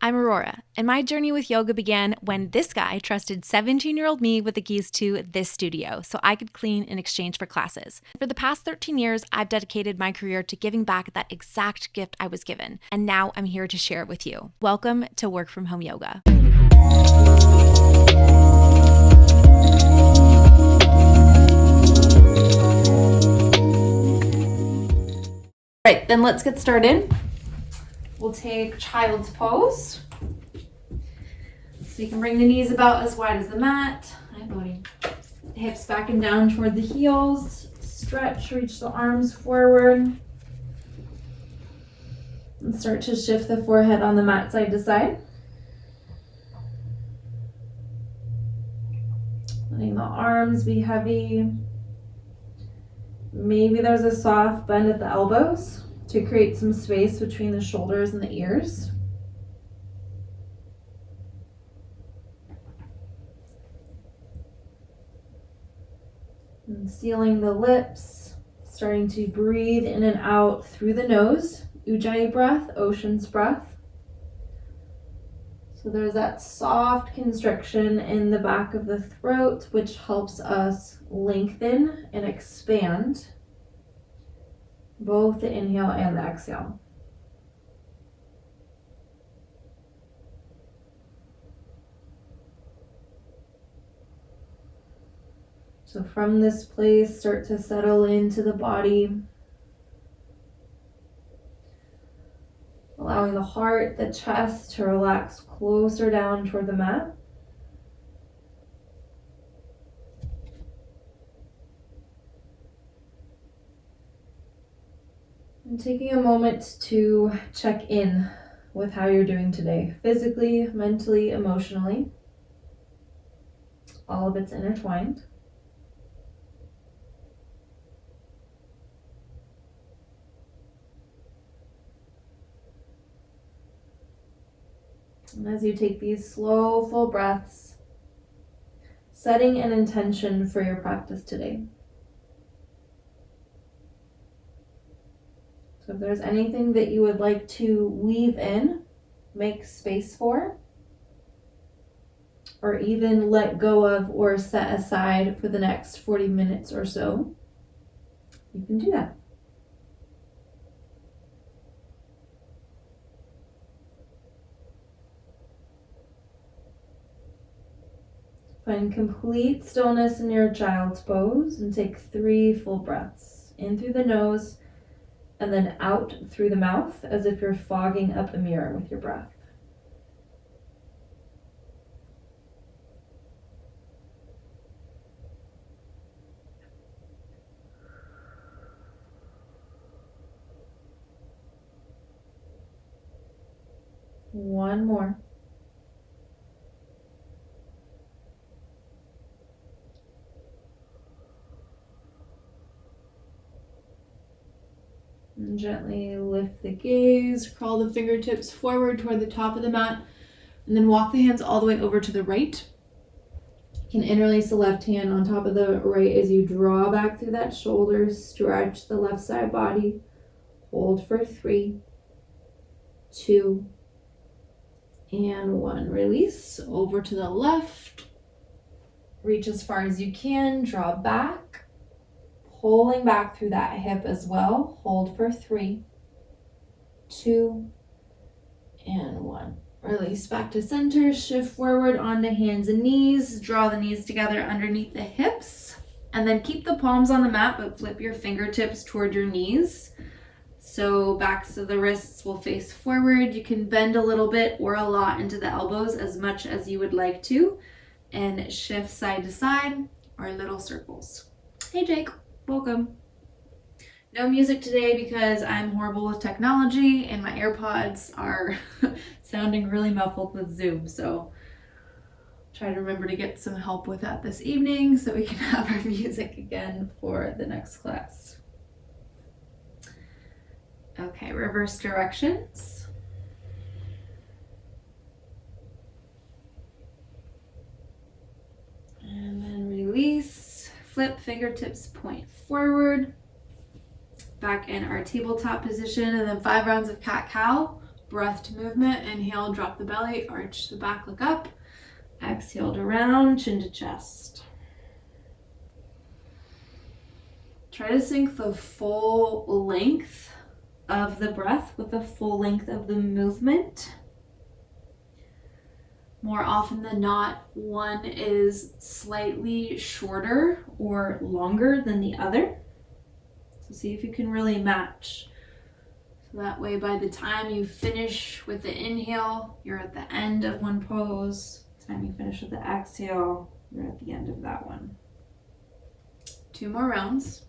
I'm Aurora, and my journey with yoga began when this guy trusted 17-year-old me with the keys to this studio so I could clean in exchange for classes. For the past 13 years, I've dedicated my career to giving back that exact gift I was given, and now I'm here to share it with you. Welcome to Work From Home Yoga. All right, then let's get started. We'll take child's pose. So you can bring the knees about as wide as the mat. Hi, buddy. Hips back and down toward the heels. Stretch, reach the arms forward. And start to shift the forehead on the mat side to side. Letting the arms be heavy. Maybe there's a soft bend at the elbows to create some space between the shoulders and the ears. And sealing the lips, starting to breathe in and out through the nose. Ujjayi breath, ocean's breath. So there's that soft constriction in the back of the throat, which helps us lengthen and expand both the inhale and the exhale. So from this place, start to settle into the body, allowing the heart, the chest to relax closer down toward the mat. And taking a moment to check in with how you're doing today, physically, mentally, emotionally. All of it's intertwined. And as you take these slow, full breaths, setting an intention for your practice today. So if there's anything that you would like to weave in, make space for, or even let go of or set aside for the next 40 minutes or so, you can do that. Find complete stillness in your child's pose and take 3 full breaths. In through the nose and then out through the mouth as if you're fogging up a mirror with your breath. One more. And gently lift the gaze, crawl the fingertips forward toward the top of the mat, and then walk the hands all the way over to the right. You can interlace the left hand on top of the right as you draw back through that shoulder, stretch the left side body, hold for 3, 2, and 1. Release over to the left, reach as far as you can, draw back. Pulling back through that hip as well. Hold for 3, 2, and 1. Release back to center. Shift forward onto hands and knees. Draw the knees together underneath the hips. And then keep the palms on the mat, but flip your fingertips toward your knees. So backs of the wrists will face forward. You can bend a little bit or a lot into the elbows as much as you would like to. And shift side to side or little circles. Hey, Jake. Welcome. No music today because I'm horrible with technology and my AirPods are sounding really muffled with Zoom. So try to remember to get some help with that this evening so we can have our music again for the next class. Okay, reverse directions. And then release. Flip, fingertips point forward. Back in our tabletop position, and then 5 rounds of cat-cow Breath to movement. Inhale, drop the belly, arch the back, look up. Exhale to round, chin to chest. Try to sync the full length of the breath with the full length of the movement. More often than not, one is slightly shorter or longer than the other. So see if you can really match. So that way by the time you finish with the inhale, you're at the end of one pose. By the time you finish with the exhale, you're at the end of that one. 2 more rounds.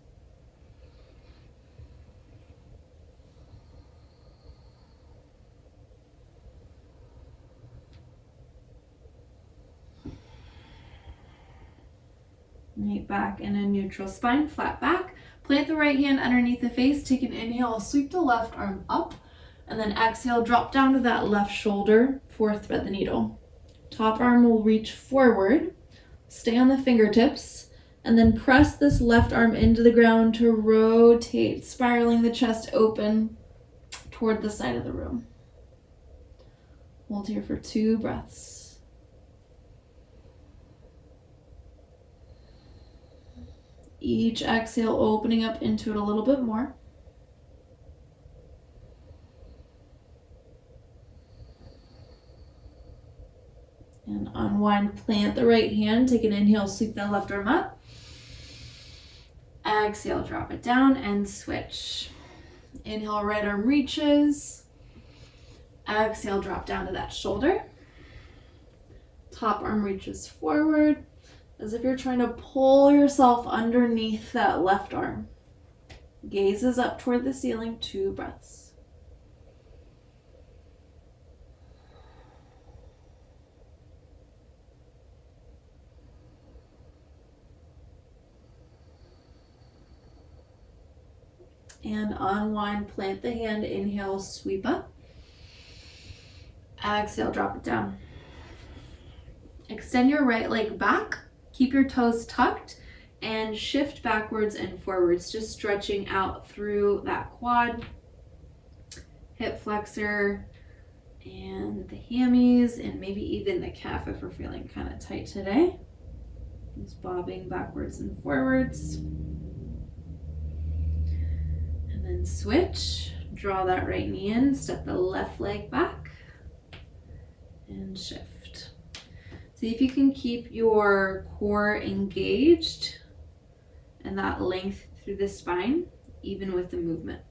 Meet back in a neutral spine, flat back. Plant the right hand underneath the face. Take an inhale, sweep the left arm up, and then exhale, drop down to that left shoulder for thread the needle. Top arm will reach forward. Stay on the fingertips, and then press this left arm into the ground to rotate, spiraling the chest open toward the side of the room. Hold here for 2 breaths. Each exhale opening up into it a little bit more. And unwind, plant the right hand, take an inhale, sweep that left arm up. Exhale, drop it down and switch. Inhale, right arm reaches. Exhale, drop down to that shoulder. Top arm reaches forward, as if you're trying to pull yourself underneath that left arm. Gaze is up toward the ceiling, 2 breaths. And unwind, plant the hand, inhale, sweep up. Exhale, drop it down. Extend your right leg back. Keep your toes tucked and shift backwards and forwards, just stretching out through that quad, hip flexor, and the hammies, and maybe even the calf if we're feeling kind of tight today. Just bobbing backwards and forwards. And then switch. Draw that right knee in, step the left leg back, and shift. See if you can keep your core engaged and that length through the spine, even with the movement.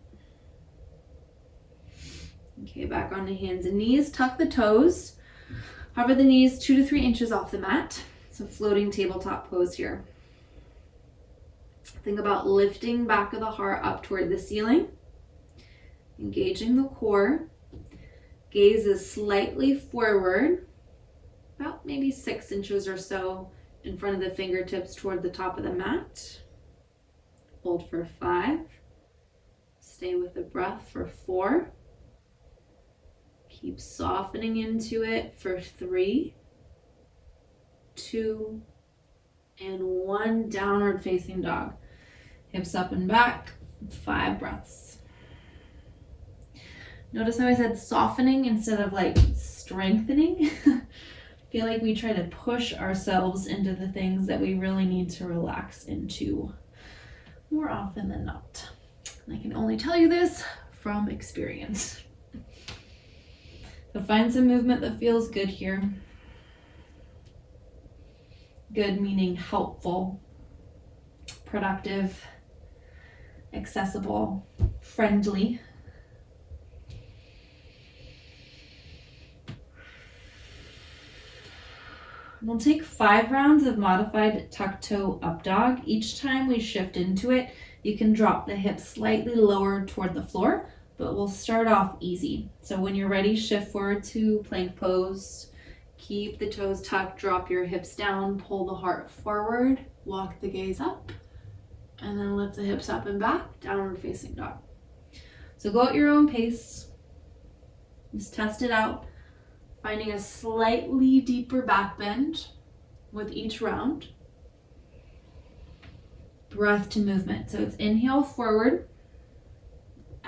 Okay, back onto hands and knees. Tuck the toes. Hover the knees 2 to 3 inches off the mat. So floating tabletop pose here. Think about lifting back of the heart up toward the ceiling. Engaging the core. Gaze is slightly forward, about maybe 6 inches or so in front of the fingertips toward the top of the mat. Hold for 5. Stay with the breath for 4. Keep softening into it for 3, 2, and 1. Downward facing dog. Hips up and back, 5 breaths. Notice how I said softening instead of like strengthening. I feel like we try to push ourselves into the things that we really need to relax into more often than not. And I can only tell you this from experience. So find some movement that feels good here. Good meaning helpful, productive, accessible, friendly. We'll take 5 rounds of modified tuck toe up dog. Each time we shift into it, you can drop the hips slightly lower toward the floor, but we'll start off easy. So when you're ready, shift forward to plank pose. Keep the toes tucked, drop your hips down, pull the heart forward, walk the gaze up, and then lift the hips up and back, downward facing dog. So go at your own pace. Just test it out. Finding a slightly deeper back bend with each round. Breath to movement. So it's inhale forward,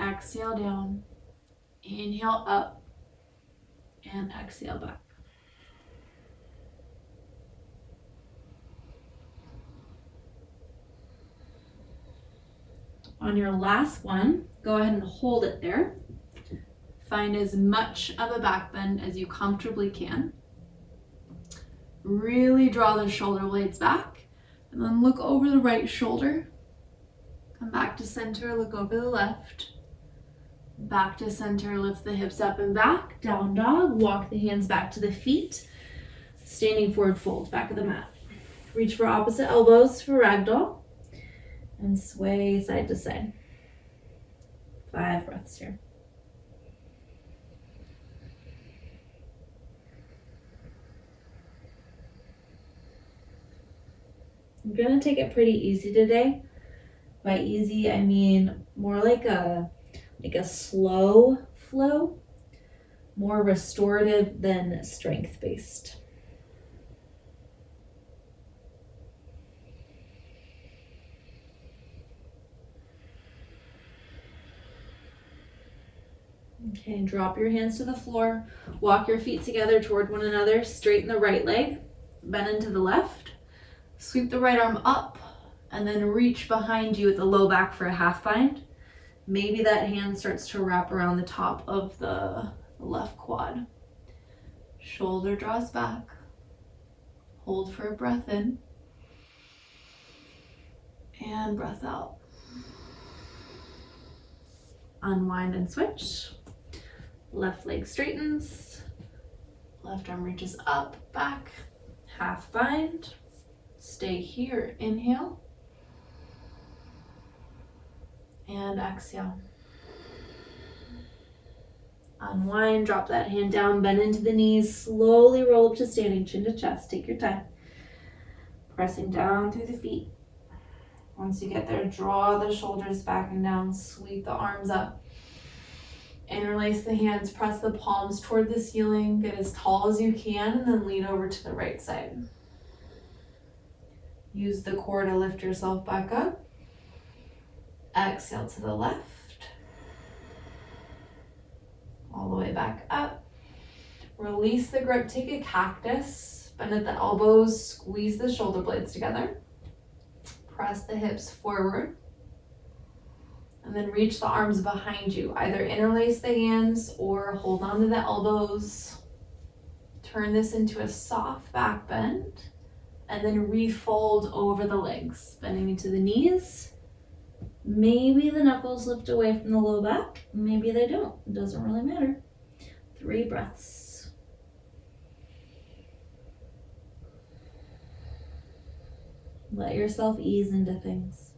exhale down, inhale up, And exhale back. On your last one, go ahead and hold it there. Find as much of a back bend as you comfortably can. Really draw the shoulder blades back, and then look over the right shoulder. Come back to center, look over the left. Back to center, lift the hips up and back. Down dog, walk the hands back to the feet. Standing forward fold, back of the mat. Reach for opposite elbows for ragdoll. And sway side to side. 5 breaths here. I'm gonna take it pretty easy today. By easy, I mean more like a slow flow, more restorative than strength-based. Okay, drop your hands to the floor. Walk your feet together toward one another. Straighten the right leg. Bend into the left. Sweep the right arm up and then reach behind you at the low back for a half bind. Maybe that hand starts to wrap around the top of the left quad. Shoulder draws back. Hold for a breath in. And breath out. Unwind and switch. Left leg straightens. Left arm reaches up, back. Half bind. Stay here. Inhale. And exhale. Unwind, drop that hand down, bend into the knees, slowly roll up to standing, chin to chest. Take your time. Pressing down through the feet. Once you get there, draw the shoulders back and down, sweep the arms up. Interlace the hands, press the palms toward the ceiling, get as tall as you can, and then lean over to the right side. Use the core to lift yourself back up. Exhale to the left. All the way back up. Release the grip, take a cactus, bend at the elbows, squeeze the shoulder blades together. Press the hips forward. And then reach the arms behind you. Either interlace the hands or hold on to the elbows. Turn this into a soft back bend. And then refold over the legs, bending into the knees. Maybe the knuckles lift away from the low back. Maybe they don't. It doesn't really matter. 3 breaths. Let yourself ease into things.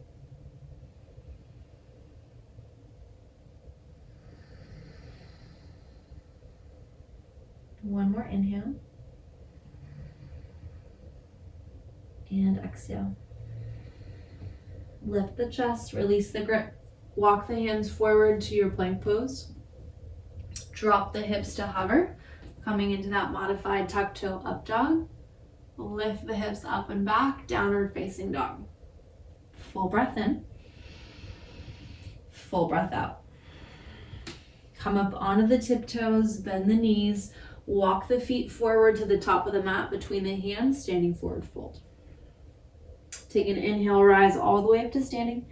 One more inhale. And exhale. Lift the chest, release the grip. Walk the hands forward to your plank pose. Drop the hips to hover, coming into that modified tuck toe up dog. Lift the hips up and back, downward facing dog. Full breath in. Full breath out. Come up onto the tiptoes, bend the knees, walk the feet forward to the top of the mat between the hands, standing forward fold. Take an inhale, rise all the way up to standing.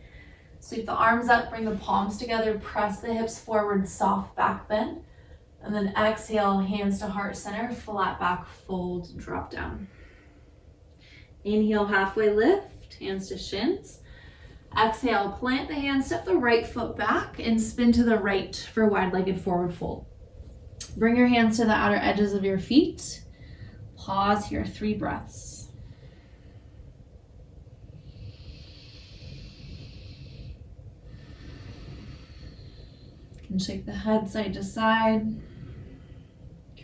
Sweep the arms up, bring the palms together, press the hips forward, soft back bend. And then exhale, hands to heart center, flat back fold, drop down. Inhale, halfway lift, hands to shins. Exhale, plant the hands, step the right foot back and spin to the right for wide-legged forward fold. Bring your hands to the outer edges of your feet. Pause here, 3 breaths. And shake the head side to side.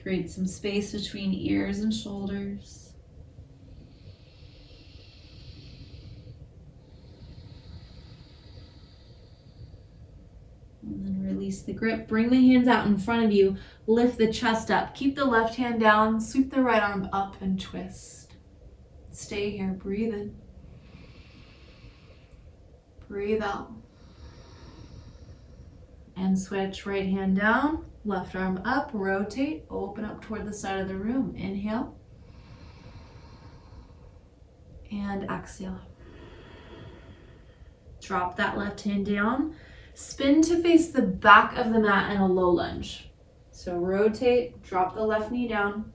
Create some space between ears and shoulders. And then release the grip. Bring the hands out in front of you. Lift the chest up. Keep the left hand down. Sweep the right arm up and twist. Stay here. Breathe in. Breathe out. And switch, right hand down, Left arm up, rotate, open up toward the side of the room. Inhale. And exhale. Drop that left hand down. Spin to face the back of the mat in a low lunge. So rotate, drop the left knee down,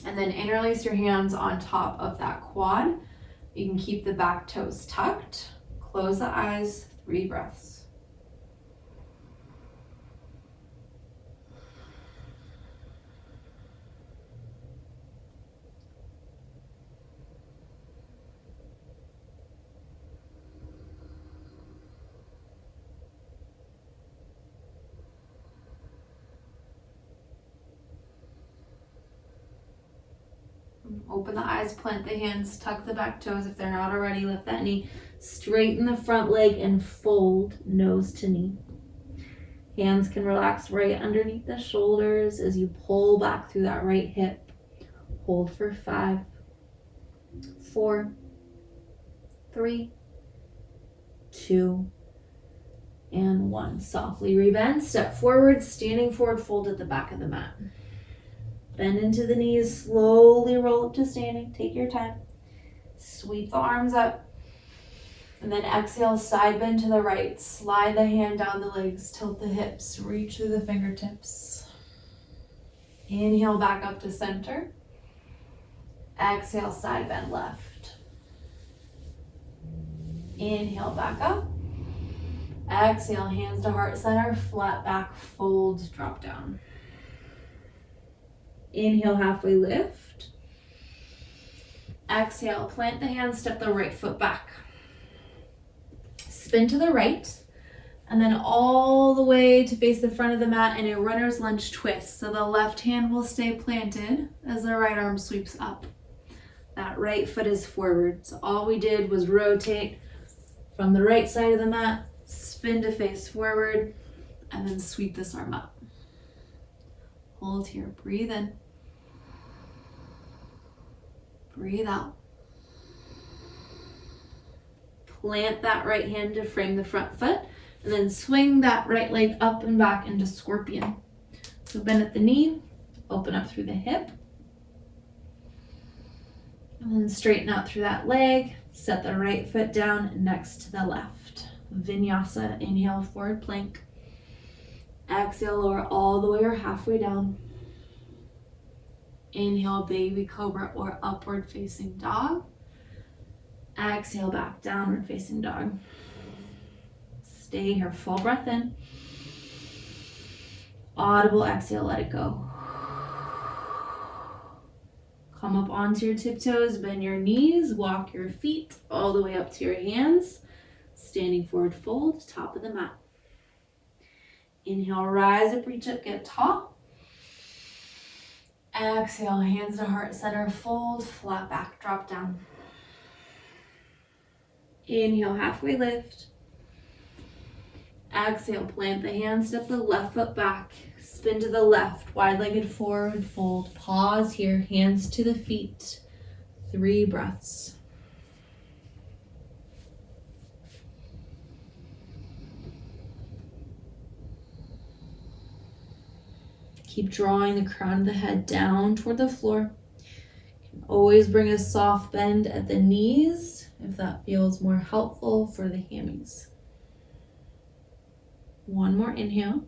and then interlace your hands on top of that quad. You can keep the back toes tucked. Close the eyes, 3 breaths. Open the eyes, plant the hands, tuck the back toes if they're not already, lift that knee, straighten the front leg and fold nose to knee. Hands can relax right underneath the shoulders as you pull back through that right hip. Hold for 5, 4, 3, 2, and 1. Softly rebend, step forward, standing forward, fold at the back of the mat. Bend into the knees, slowly roll up to standing. Take your time. Sweep the arms up. And then exhale, side bend to the right. Slide the hand down the legs, tilt the hips, reach through the fingertips. Inhale back up to center. Exhale, side bend left. Inhale back up. Exhale, hands to heart center, flat back, fold, drop down. Inhale, halfway lift. Exhale, plant the hands, step the right foot back. Spin to the right, and then all the way to face the front of the mat in a runner's lunge twist. So the left hand will stay planted as the right arm sweeps up. That right foot is forward. So all we did was rotate from the right side of the mat, spin to face forward, and then sweep this arm up. Hold here, breathe in. Breathe out. Plant that right hand to frame the front foot, and then swing that right leg up and back into scorpion. So bend at the knee, open up through the hip, and then straighten out through that leg. Set the right foot down next to the left. Vinyasa, inhale, forward plank. Exhale, lower all the way or halfway down. Inhale, baby cobra or upward facing dog. Exhale, back downward facing dog. Stay here, full breath in. Audible exhale, let it go. Come up onto your tiptoes, bend your knees, walk your feet all the way up to your hands. Standing forward fold, top of the mat. Inhale, rise up, reach up, get tall. Exhale, hands to heart center, fold, flat back, drop down. Inhale, halfway lift. Exhale, plant the hands, step the left foot back, spin to the left, wide-legged forward fold. Pause here, hands to the feet. 3 breaths. Keep drawing the crown of the head down toward the floor. You can always bring a soft bend at the knees if that feels more helpful for the hammies. One more inhale.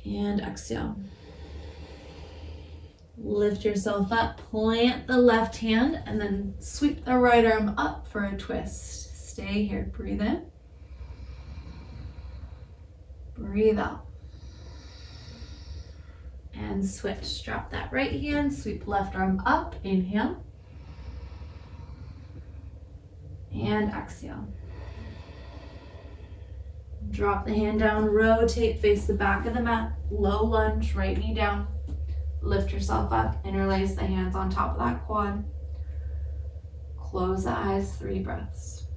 And exhale. Lift yourself up, plant the left hand, and then sweep the right arm up for a twist. Stay here, breathe in. Breathe out. And switch. Drop that right hand, sweep left arm up, inhale. And exhale. Drop the hand down, rotate, face the back of the mat, low lunge, right knee down. Lift yourself up, interlace the hands on top of that quad. Close the eyes, 3 breaths.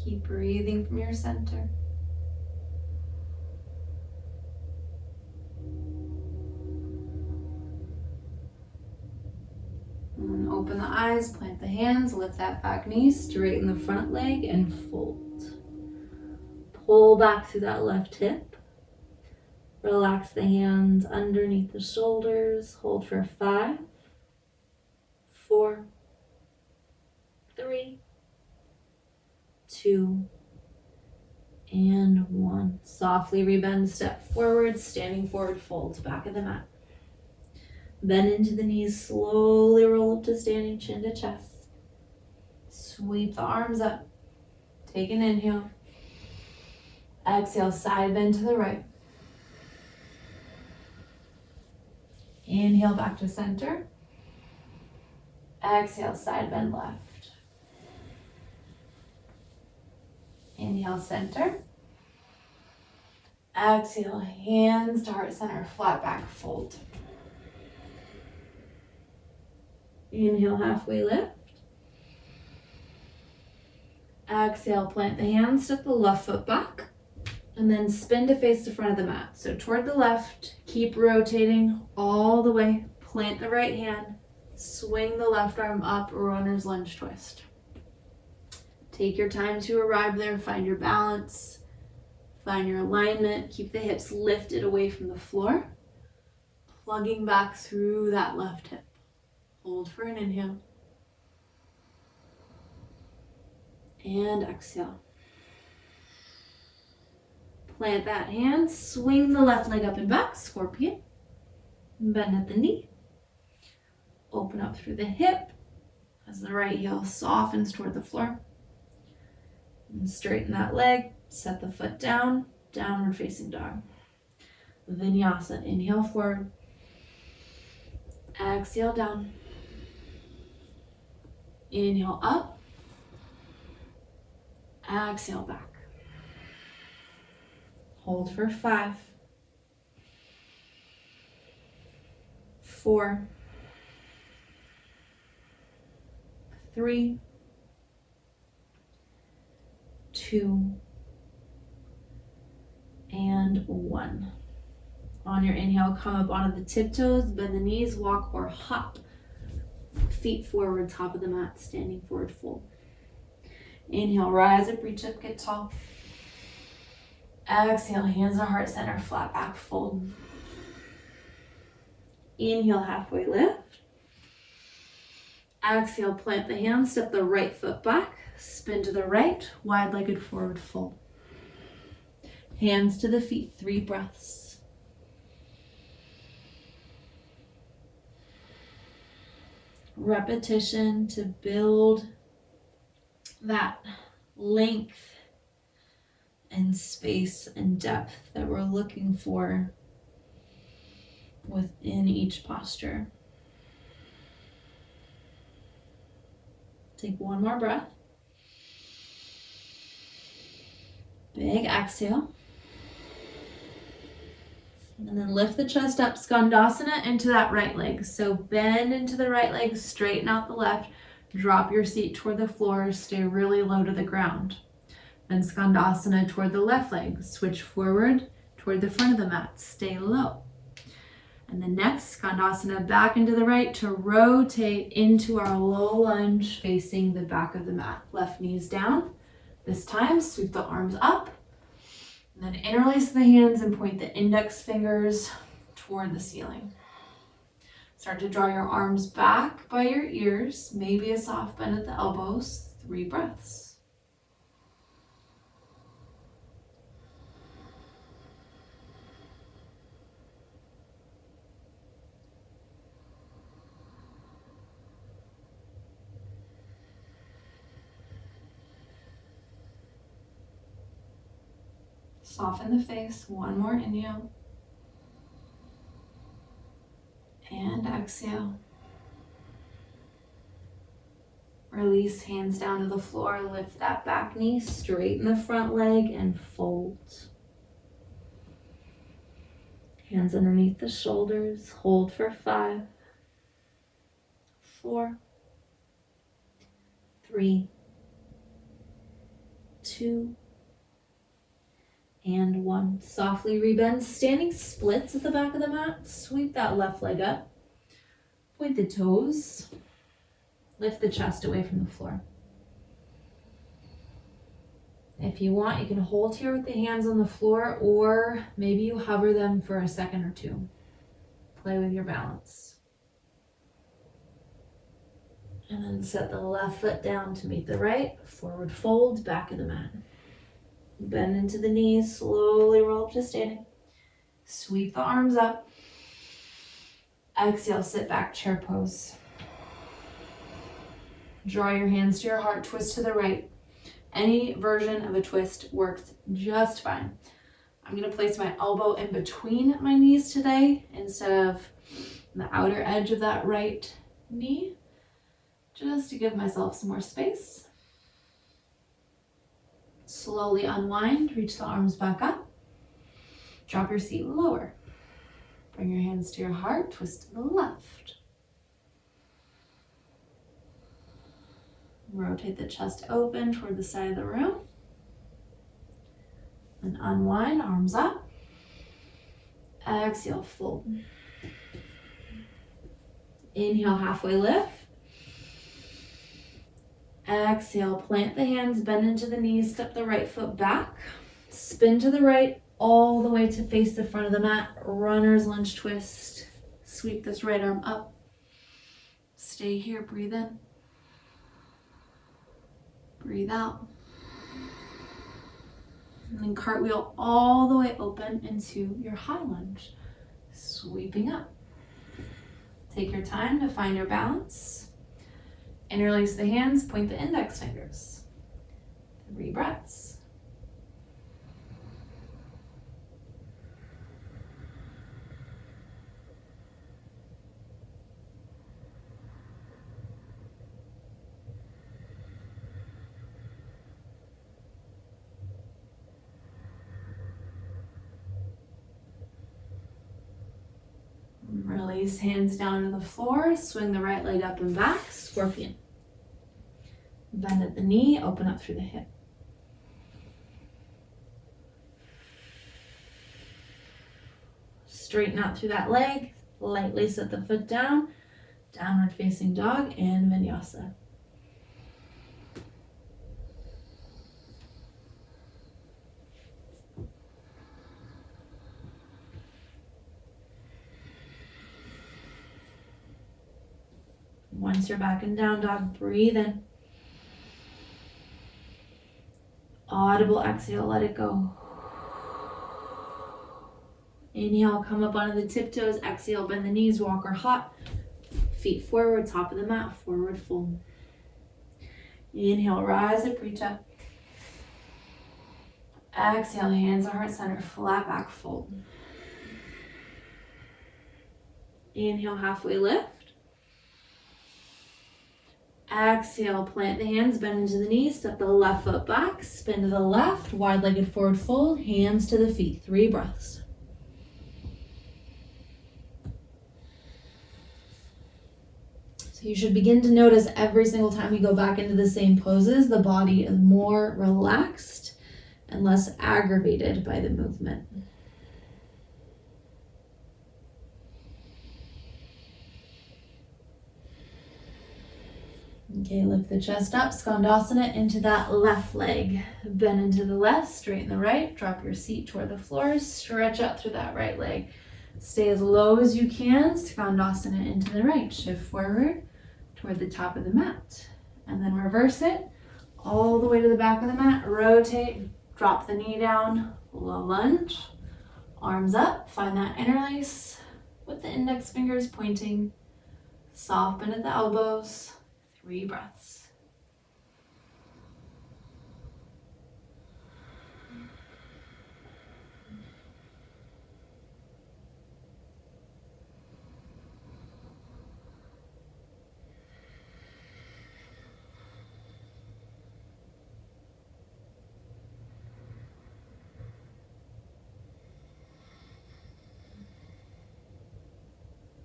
Keep breathing from your center. open the eyes, plant the hands, lift that back knee, straighten the front leg, and fold. Pull back through that left hip. Relax the hands underneath the shoulders. Hold for 5, 4, 3, 2, and 1. Softly rebend, step forward, standing forward, fold, back of the mat. Bend into the knees, slowly roll up to standing, chin to chest. Sweep the arms up. Take an inhale. Exhale, side bend to the right. Inhale back to center. Exhale, side bend left. Inhale, center. Exhale, hands to heart center, flat back, fold. Inhale, halfway lift. Exhale, plant the hands, step the left foot back, and then spin to face the front of the mat. So toward the left, keep rotating all the way. Plant the right hand, swing the left arm up, runner's lunge twist. Take your time to arrive there, find your balance, find your alignment. Keep the hips lifted away from the floor, plugging back through that left hip. Hold for an inhale. And exhale. Plant that hand, swing the left leg up and back, scorpion. Bend at the knee. Open up through the hip as the right heel softens toward the floor. And straighten that leg, set the foot down, downward facing dog. Vinyasa, inhale forward. Exhale down. Inhale up. Exhale back. Hold for 5, 4, 3, 2, and 1. On your inhale, come up onto the tiptoes, bend the knees, walk or hop. Feet forward, top of the mat, standing forward, fold. Inhale, rise up, reach up, get tall. Exhale, hands to heart center, flat back, fold. Inhale, halfway lift. Exhale, plant the hands, step the right foot back, spin to the right, wide-legged forward fold. Hands to the feet, 3 breaths. Repetition to build that length and space and depth that we're looking for within each posture. Take one more breath. Big exhale. And then lift the chest up, Skandasana into that right leg. So bend into the right leg, straighten out the left, drop your seat toward the floor, stay really low to the ground. Then Skandasana toward the left leg, switch forward toward the front of the mat, stay low. And the next Skandasana back into the right to rotate into our low lunge facing the back of the mat. Left knees down. This time, sweep the arms up. And then interlace the hands and point the index fingers toward the ceiling. Start to draw your arms back by your ears, maybe a soft bend at the elbows. 3 breaths. Soften the face, one more inhale. And exhale. Release, hands down to the floor, lift that back knee, straighten the front leg and fold. Hands underneath the shoulders, hold for 5, 4, 3, 2, and 1. Softly rebend, standing splits at the back of the mat. Sweep that left leg up. Point the toes. Lift the chest away from the floor. If you want, you can hold here with the hands on the floor, or maybe you hover them for a second or two. Play with your balance. And then set the left foot down to meet the right. Forward fold, back of the mat. Bend into the knees, slowly roll up to standing. Sweep the arms up. Exhale, sit back, chair pose. Draw your hands to your heart, twist to the right. Any version of a twist works just fine. I'm going to place my elbow in between my knees today instead of the outer edge of that right knee, just to give myself some more space. Slowly unwind, reach the arms back up. Drop your seat lower. Bring your hands to your heart, twist to the left. Rotate the chest open toward the side of the room. And unwind, arms up. Exhale, fold. Inhale, halfway lift. Exhale, plant the hands, bend into the knees, step the right foot back. Spin to the right, all the way to face the front of the mat. Runner's lunge twist. Sweep this right arm up. Stay here, breathe in. Breathe out. And then cartwheel all the way open into your high lunge. Sweeping up. Take your time to find your balance. Interlace the hands, point the index fingers. 3 breaths. Release hands down to the floor, swing the right leg up and back, scorpion. Bend at the knee, open up through the hip. Straighten out through that leg, lightly set the foot down, downward facing dog and vinyasa. Once you're back in down dog, breathe in. Audible exhale, let it go. Inhale, come up onto the tiptoes. Exhale, bend the knees, walk or hop. Feet forward, top of the mat, forward fold. Inhale, rise up, reach up. Exhale, hands to heart center, flat back fold. Inhale, halfway lift. Exhale, plant the hands, bend into the knees, step the left foot back, spin to the left, wide-legged forward fold, hands to the feet. 3 breaths. So you should begin to notice every single time you go back into the same poses, the body is more relaxed and less aggravated by the movement. Okay, lift the chest up, Skandasana into that left leg. Bend into the left, straighten the right, drop your seat toward the floor, stretch out through that right leg. Stay as low as you can, Skandasana into the right. Shift forward toward the top of the mat. And then reverse it all the way to the back of the mat. Rotate, drop the knee down, low lunge. Arms up, find that interlace with the index fingers pointing. Soft bend at the elbows. 3 breaths.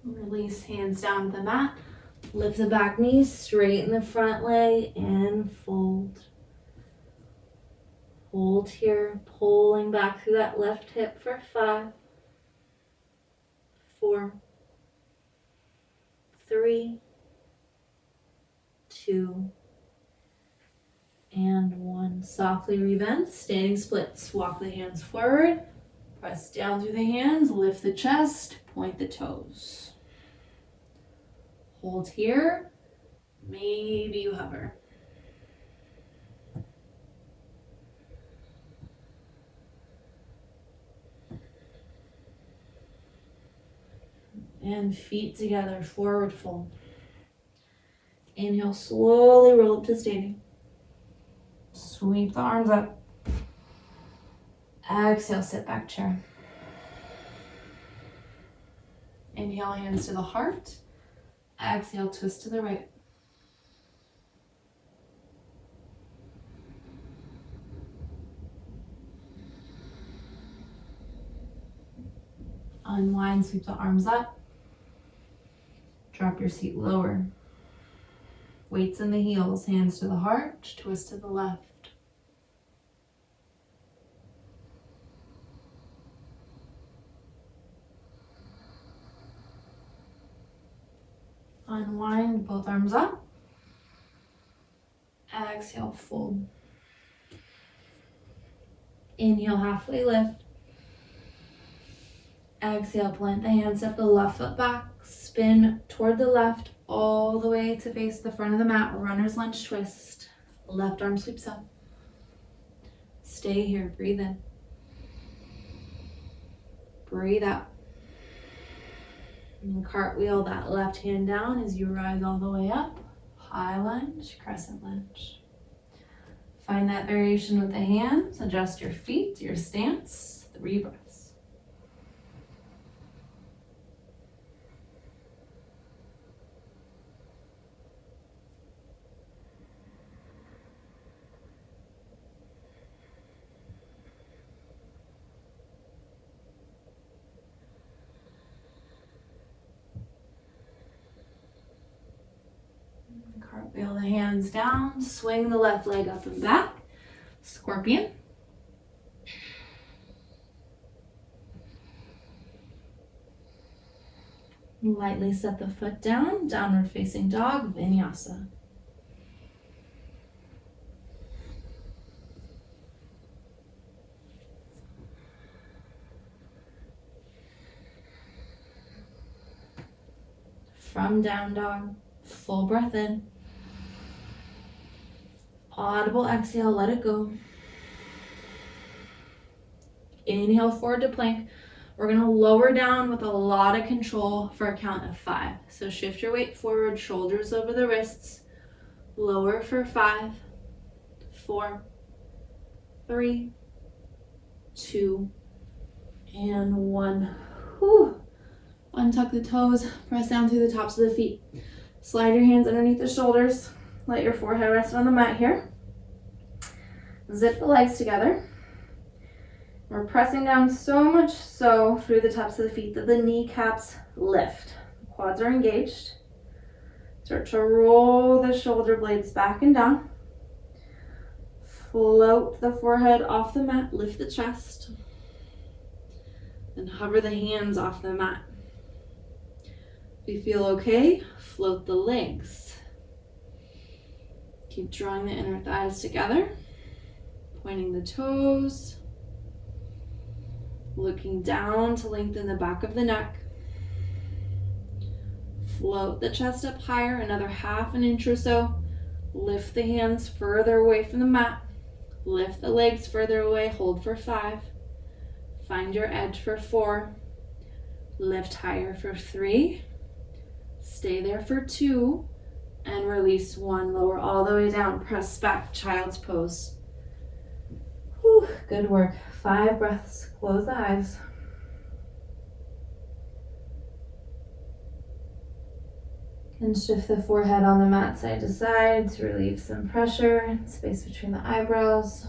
Release hands down to the mat. Lift the back knee, straighten the front leg, and fold. Hold here, pulling back through that left hip for 5, 4, 3, 2, and 1. Softly rebend, standing splits. Walk the hands forward, press down through the hands, lift the chest, point the toes. Hold here, maybe you hover. And feet together, forward fold. Inhale, slowly roll up to standing. Sweep the arms up. Exhale, sit back chair. Inhale, hands to the heart. Exhale, twist to the right. Unwind, sweep the arms up. Drop your seat lower. Weights in the heels, hands to the heart, twist to the left. Unwind, both arms up. Exhale, fold. Inhale, halfway lift. Exhale, plant the hands, step the left foot back, spin toward the left, all the way to face the front of the mat, runner's lunge twist. Left arm sweeps up. Stay here, breathe in. Breathe out. And cartwheel that left hand down as you rise all the way up. High lunge, crescent lunge. Find that variation with the hands. Adjust your feet, your stance. 3 breaths. Cartwheel the hands down, swing the left leg up and back. Scorpion. Lightly set the foot down, downward facing dog, vinyasa. From down dog, full breath in. Audible exhale, let it go. Inhale forward to plank. We're going to lower down with a lot of control for a count of 5. So shift your weight forward, shoulders over the wrists. Lower for 5, 4, 3, 2, and 1. Whew. Untuck the toes, press down through the tops of the feet. Slide your hands underneath the shoulders. Let your forehead rest on the mat here. Zip the legs together. We're pressing down so much so through the tops of the feet that the kneecaps lift. Quads are engaged. Start to roll the shoulder blades back and down. Float the forehead off the mat, lift the chest. And hover the hands off the mat. If you feel okay, float the legs. Keep drawing the inner thighs together, pointing the toes, looking down to lengthen the back of the neck. Float the chest up higher, another ½ an inch or so. Lift the hands further away from the mat. Lift the legs further away, hold for 5. Find your edge for 4. Lift higher for 3. Stay there for 2. And release 1. Lower all the way down. Press back, child's pose. Whew, good work. 5 breaths. Close the eyes. And shift the forehead on the mat side to side to relieve some pressure, space between the eyebrows.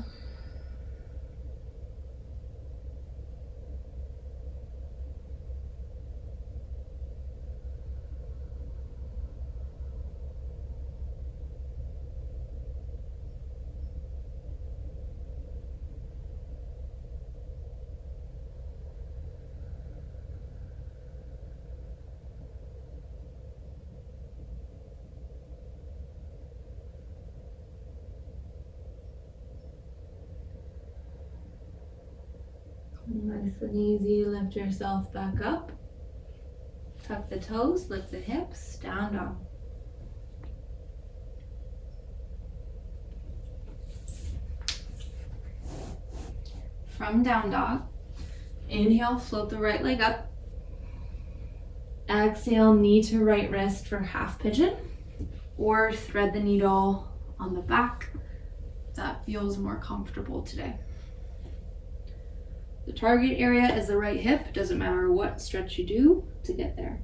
Nice and easy, lift yourself back up. Tuck the toes, lift the hips, down dog. From down dog, inhale, float the right leg up. Exhale, knee to right wrist for half pigeon, or thread the needle on the back. That feels more comfortable today. The target area is the right hip. Doesn't matter what stretch you do to get there.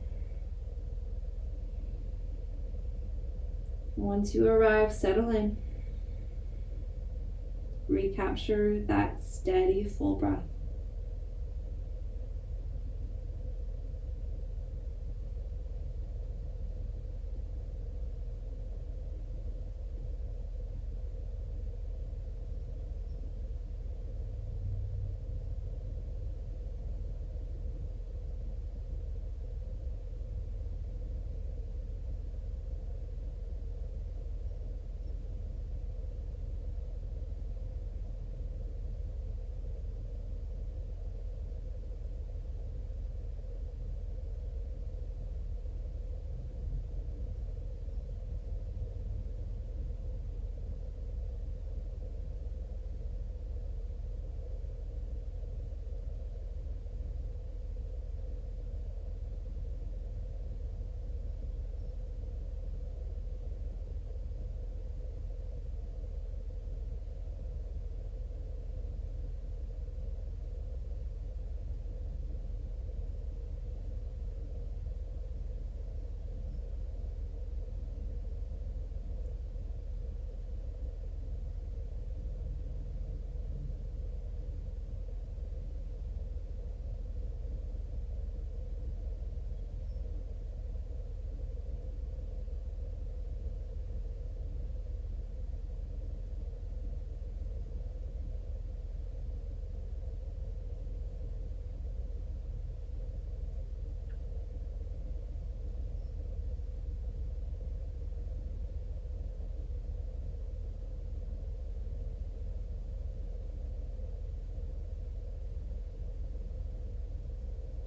Once you arrive, settle in. Recapture that steady, full breath.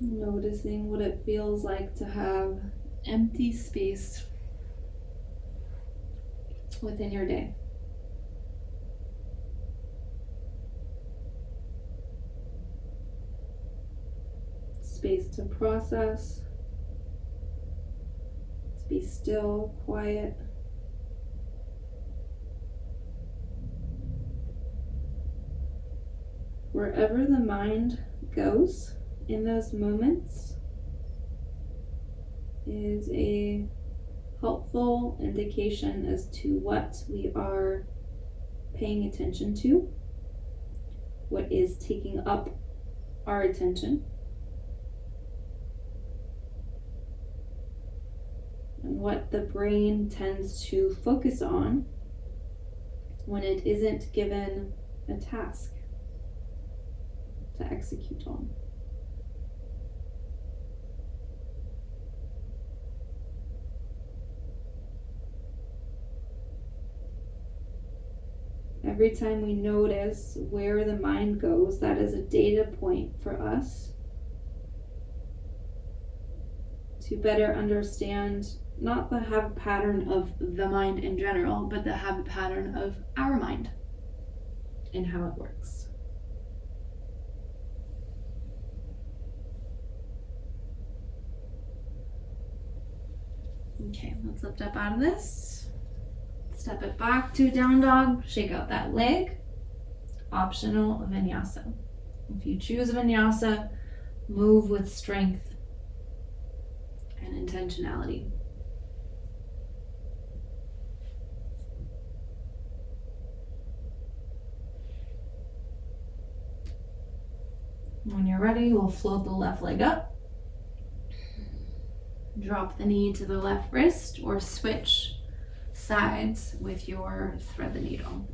Noticing what it feels like to have empty space within your day. Space to process, to be still, quiet. Wherever the mind goes in those moments is a helpful indication as to what we are paying attention to, what is taking up our attention, and what the brain tends to focus on when it isn't given a task to execute on. Every time we notice where the mind goes, that is a data point for us to better understand not the habit pattern of the mind in general, but the habit pattern of our mind and how it works. Okay, let's lift up out of this. Step it back to down dog, shake out that leg. Optional vinyasa. If you choose vinyasa, move with strength and intentionality. When you're ready, we'll float the left leg up. Drop the knee to the left wrist or switch sides with your thread the needle.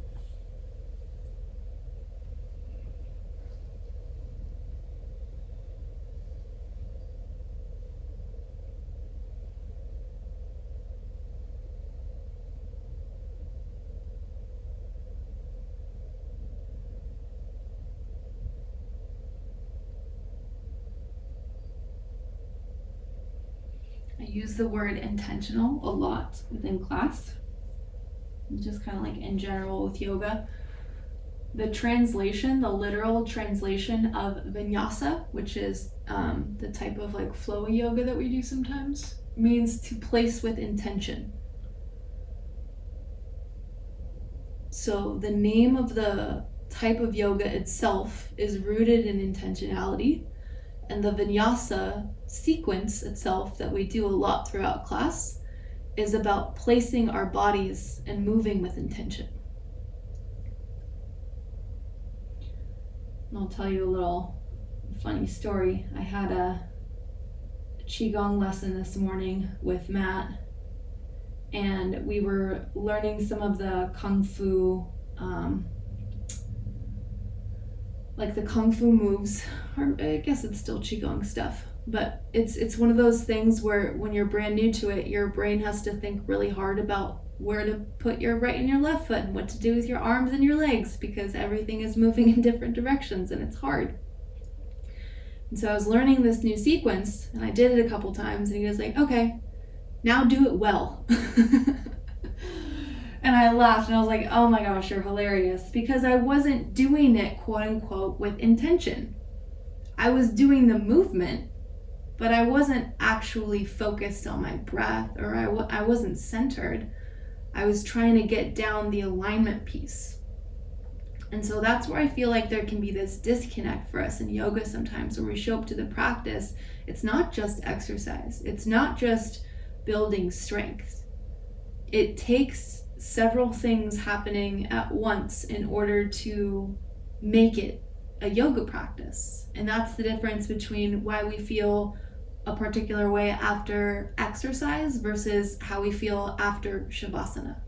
use the word intentional a lot within class, just kind of like in general with yoga. The translation, the literal translation of vinyasa, which is the type of like flowy yoga that we do sometimes, means to place with intention. So the name of the type of yoga itself is rooted in intentionality, and the vinyasa sequence itself that we do a lot throughout class is about placing our bodies and moving with intention. And I'll tell you a little funny story. I had a Qigong lesson this morning with Matt, and we were learning some of the Kung Fu, like the Kung Fu moves, or I guess it's still Qigong stuff, but it's one of those things where when you're brand new to it, your brain has to think really hard about where to put your right and your left foot and what to do with your arms and your legs, because everything is moving in different directions and it's hard. And so I was learning this new sequence, and I did it a couple times, and he was like, okay, now do it well. And I laughed, and I was like, oh my gosh, you're hilarious, because I wasn't doing it, quote unquote, with intention. I was doing the movement, but I wasn't actually focused on my breath, or I wasn't centered. I was trying to get down the alignment piece. And so that's where I feel like there can be this disconnect for us in yoga sometimes, where we show up to the practice. It's not just exercise. It's not just building strength. It takes several things happening at once in order to make it a yoga practice. And that's the difference between why we feel a particular way after exercise versus how we feel after shavasana.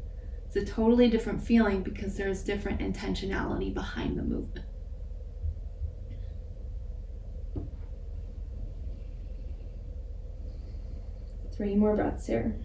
It's a totally different feeling because there's different intentionality behind the movement. Three more breaths here.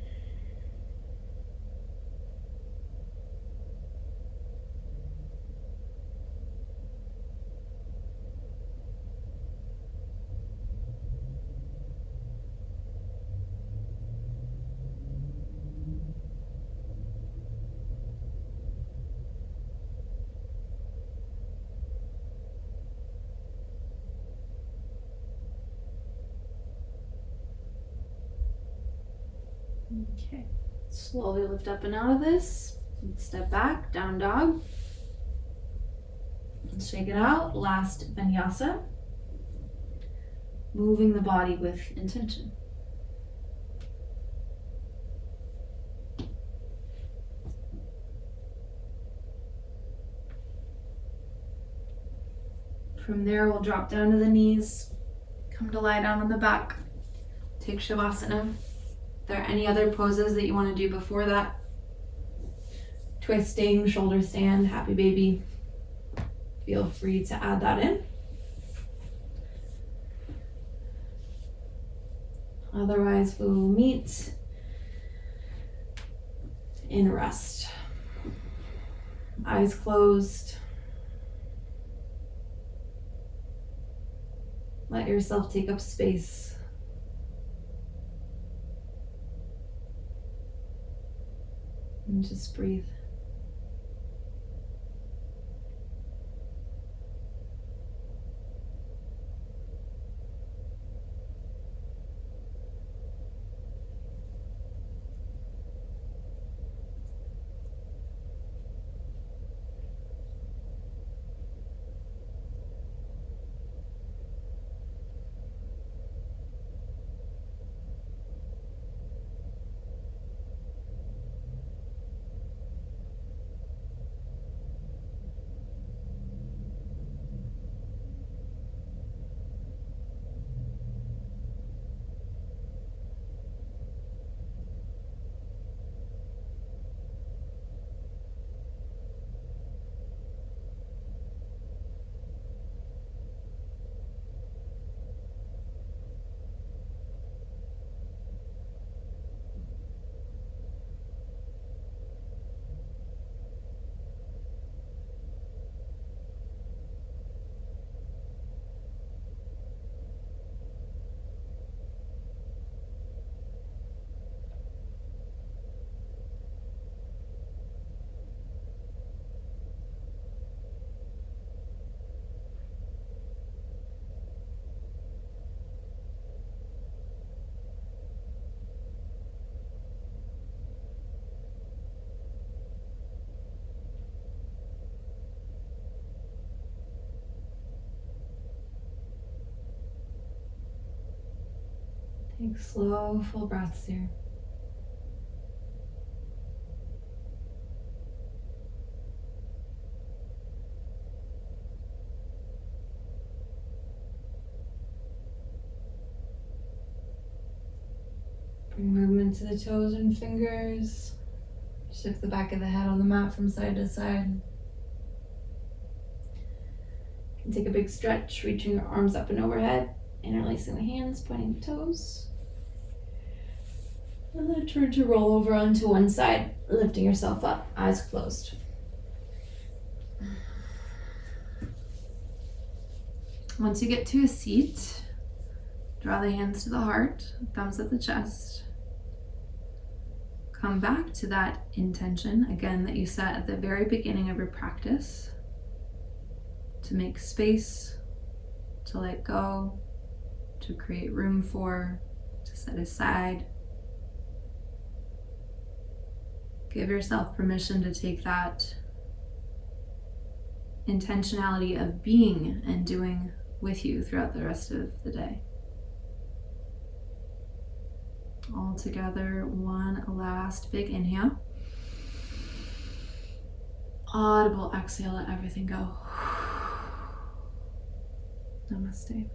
Okay, slowly lift up and out of this. Step back, down dog. Shake it out. Last vinyasa. Moving the body with intention. From there, we'll drop down to the knees. Come to lie down on the back. Take shavasana. If there are any other poses that you want to do before that, twisting, shoulder stand, happy baby, feel free to add that in. Otherwise, we'll meet in rest. Eyes closed. Let yourself take up space. And just breathe. Take slow, full breaths here. Bring movement to the toes and fingers. Shift the back of the head on the mat from side to side. And take a big stretch, reaching your arms up and overhead, interlacing the hands, pointing the toes. And then turn to roll over onto one side, lifting yourself up, eyes closed. Once you get to a seat, draw the hands to the heart, thumbs at the chest. Come back to that intention, again, that you set at the very beginning of your practice, to make space, to let go, to create room for, to set aside. Give yourself permission to take that intentionality of being and doing with you throughout the rest of the day. All together, one last big inhale. Audible exhale, let everything go. Namaste.